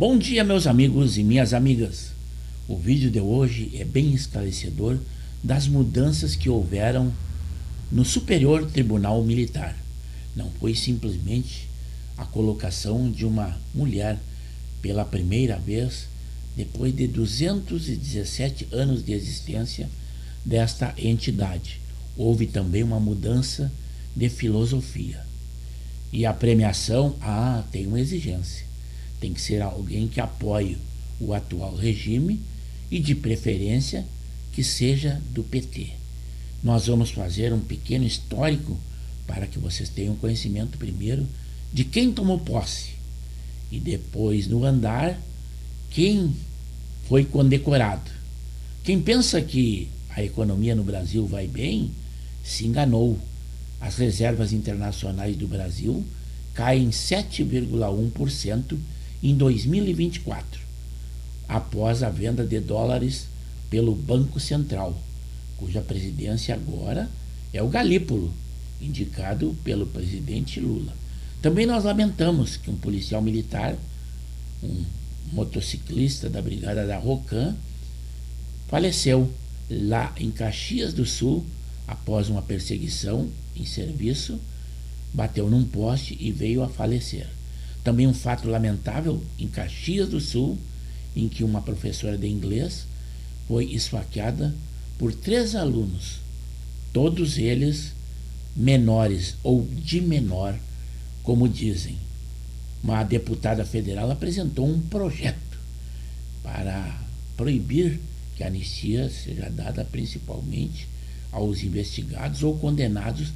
Bom dia, meus amigos e minhas amigas. O vídeo de hoje é bem esclarecedor das mudanças que houveram no Superior Tribunal Militar. Não foi simplesmente a colocação de uma mulher pela primeira vez depois de 217 anos de existência desta entidade. Houve também uma mudança de filosofia. E a premiação, tem uma exigência. Tem que ser alguém que apoie o atual regime e, de preferência, que seja do PT. Nós vamos fazer um pequeno histórico para que vocês tenham conhecimento primeiro de quem tomou posse e depois, no andar, quem foi condecorado. Quem pensa que a economia no Brasil vai bem, se enganou. As reservas internacionais do Brasil caem 7,1% em 2024, após a venda de dólares pelo Banco Central, cuja presidência agora é o Galípolo, indicado pelo presidente Lula. Também nós lamentamos que um policial militar, um motociclista da Brigada da Rocan, faleceu lá em Caxias do Sul após uma perseguição em serviço, bateu num poste e veio a falecer. Também um fato lamentável em Caxias do Sul, em que uma professora de inglês foi esfaqueada por 3 alunos, todos eles menores ou de menor, como dizem. Uma deputada federal apresentou um projeto para proibir que a anistia seja dada principalmente aos investigados ou condenados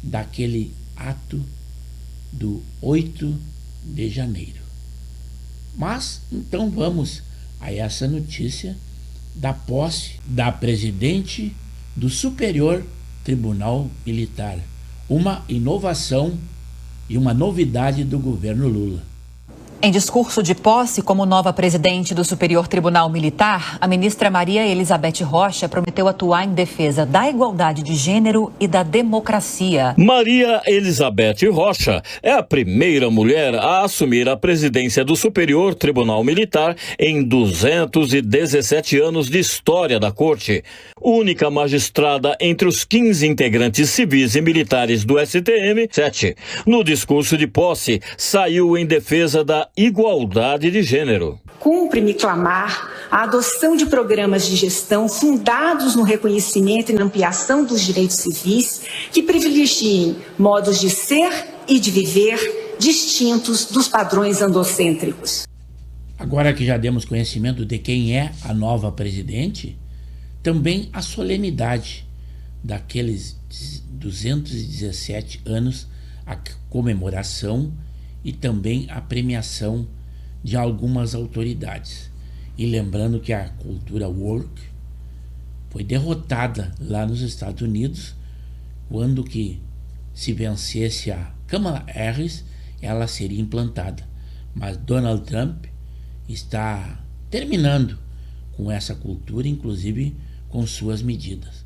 daquele ato do 8 de janeiro. Mas então vamos a essa notícia da posse da presidente do Superior Tribunal Militar, uma inovação e uma novidade do governo Lula. Em discurso de posse como nova presidente do Superior Tribunal Militar, a ministra Maria Elizabeth Rocha prometeu atuar em defesa da igualdade de gênero e da democracia. Maria Elizabeth Rocha é a primeira mulher a assumir a presidência do Superior Tribunal Militar em 217 anos de história da Corte. Única magistrada entre os 15 integrantes civis e militares do STM-7. No discurso de posse, saiu em defesa da igualdade de gênero. Cumpre-me clamar a adoção de programas de gestão fundados no reconhecimento e na ampliação dos direitos civis que privilegiem modos de ser e de viver distintos dos padrões androcêntricos. Agora que já demos conhecimento de quem é a nova presidente, também a solenidade daqueles 217 anos, a comemoração e também a premiação de algumas autoridades. E lembrando que a cultura woke foi derrotada lá nos Estados Unidos, quando que se vencesse a Kamala Harris, ela seria implantada. Mas Donald Trump está terminando com essa cultura, inclusive com suas medidas.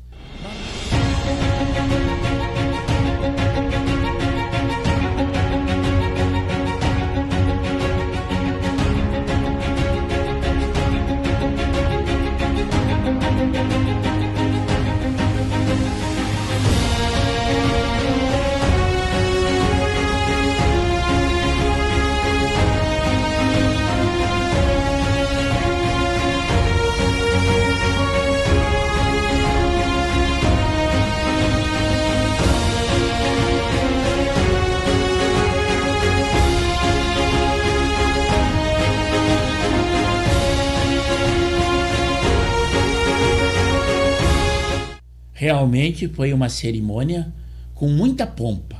Realmente foi uma cerimônia com muita pompa,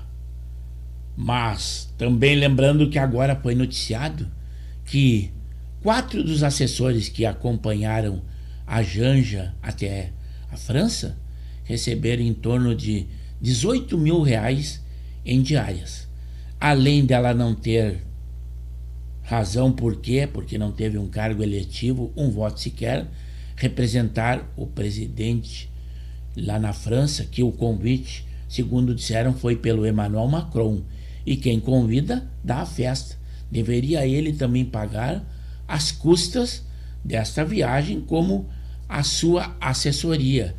mas também lembrando que agora foi noticiado que 4 dos assessores que acompanharam a Janja até a França receberam em torno de 18 mil reais em diárias. Além dela não ter razão, por quê? Porque não teve um cargo eletivo, um voto sequer, representar o presidente lá na França, que o convite, segundo disseram, foi pelo Emmanuel Macron, e quem convida dá a festa. Deveria ele também pagar às custas desta viagem, como a sua assessoria.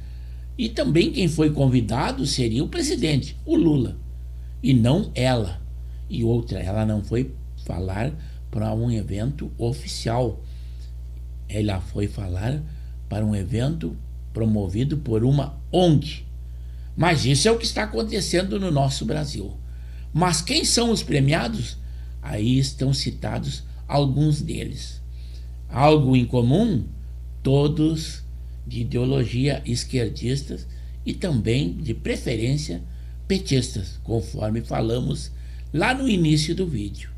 E também quem foi convidado seria o presidente, o Lula, e não ela. E outra, ela não foi falar para um evento oficial, ela foi falar para um evento promovido por uma ONG. Mas isso é o que está acontecendo no nosso Brasil. Mas quem são os premiados? Aí estão citados alguns deles. Algo em comum, todos de ideologia esquerdistas e também, de preferência, petistas, conforme falamos lá no início do vídeo.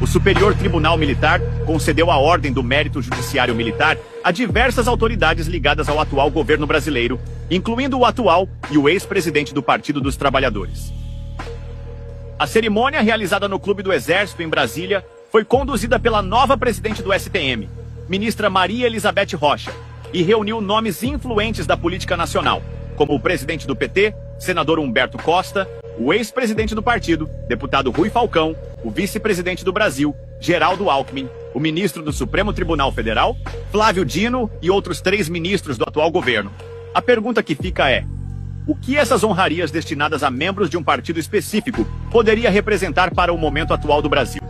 O Superior Tribunal Militar concedeu a Ordem do Mérito Judiciário Militar a diversas autoridades ligadas ao atual governo brasileiro, incluindo o atual e o ex-presidente do Partido dos Trabalhadores. A cerimônia, realizada no Clube do Exército, em Brasília, foi conduzida pela nova presidente do STM, ministra Maria Elizabeth Rocha, e reuniu nomes influentes da política nacional, como o presidente do PT, senador Humberto Costa, o ex-presidente do partido, deputado Rui Falcão, o vice-presidente do Brasil, Geraldo Alckmin, o ministro do Supremo Tribunal Federal, Flávio Dino e outros 3 ministros do atual governo. A pergunta que fica é: o que essas honrarias destinadas a membros de um partido específico poderia representar para o momento atual do Brasil?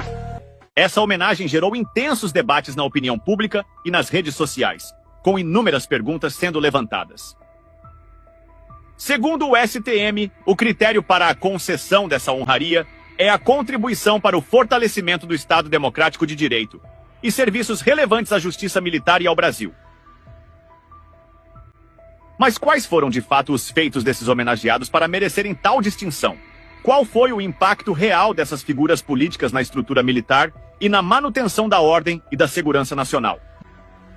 Essa homenagem gerou intensos debates na opinião pública e nas redes sociais, com inúmeras perguntas sendo levantadas. Segundo o STM, o critério para a concessão dessa honraria é a contribuição para o fortalecimento do Estado Democrático de Direito e serviços relevantes à justiça militar e ao Brasil. Mas quais foram de fato os feitos desses homenageados para merecerem tal distinção? Qual foi o impacto real dessas figuras políticas na estrutura militar e na manutenção da ordem e da segurança nacional?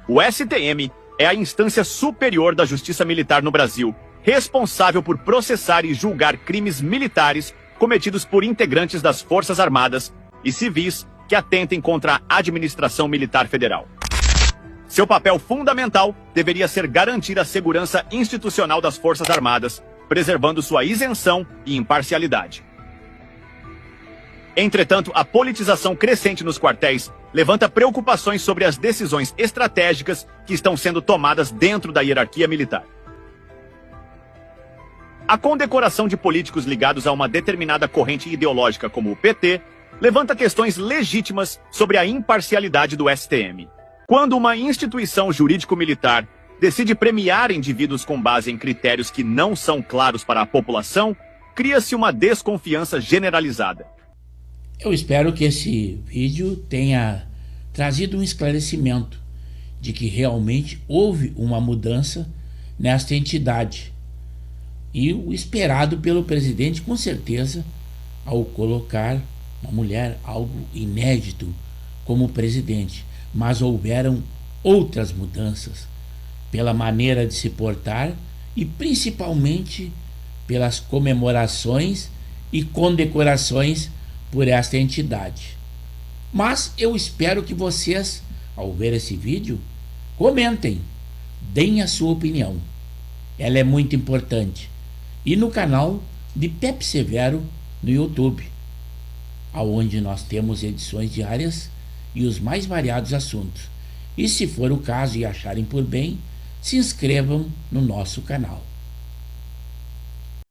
O STM é a instância superior da justiça militar no Brasil, responsável por processar e julgar crimes militares cometidos por integrantes das Forças Armadas e civis que atentem contra a administração militar federal. Seu papel fundamental deveria ser garantir a segurança institucional das Forças Armadas, preservando sua isenção e imparcialidade. Entretanto, a politização crescente nos quartéis levanta preocupações sobre as decisões estratégicas que estão sendo tomadas dentro da hierarquia militar. A condecoração de políticos ligados a uma determinada corrente ideológica, como o PT, levanta questões legítimas sobre a imparcialidade do STM. Quando uma instituição jurídico-militar decide premiar indivíduos com base em critérios que não são claros para a população, cria-se uma desconfiança generalizada. Eu espero que esse vídeo tenha trazido um esclarecimento de que realmente houve uma mudança nesta entidade. E o esperado pelo presidente, com certeza, ao colocar uma mulher, algo inédito, como presidente. Mas houveram outras mudanças pela maneira de se portar e principalmente pelas comemorações e condecorações por esta entidade. Mas eu espero que vocês, ao ver esse vídeo, comentem, deem a sua opinião. Ela é muito importante. E no canal de Pepe Severo no YouTube, onde nós temos edições diárias e os mais variados assuntos. E se for o caso e acharem por bem, se inscrevam no nosso canal.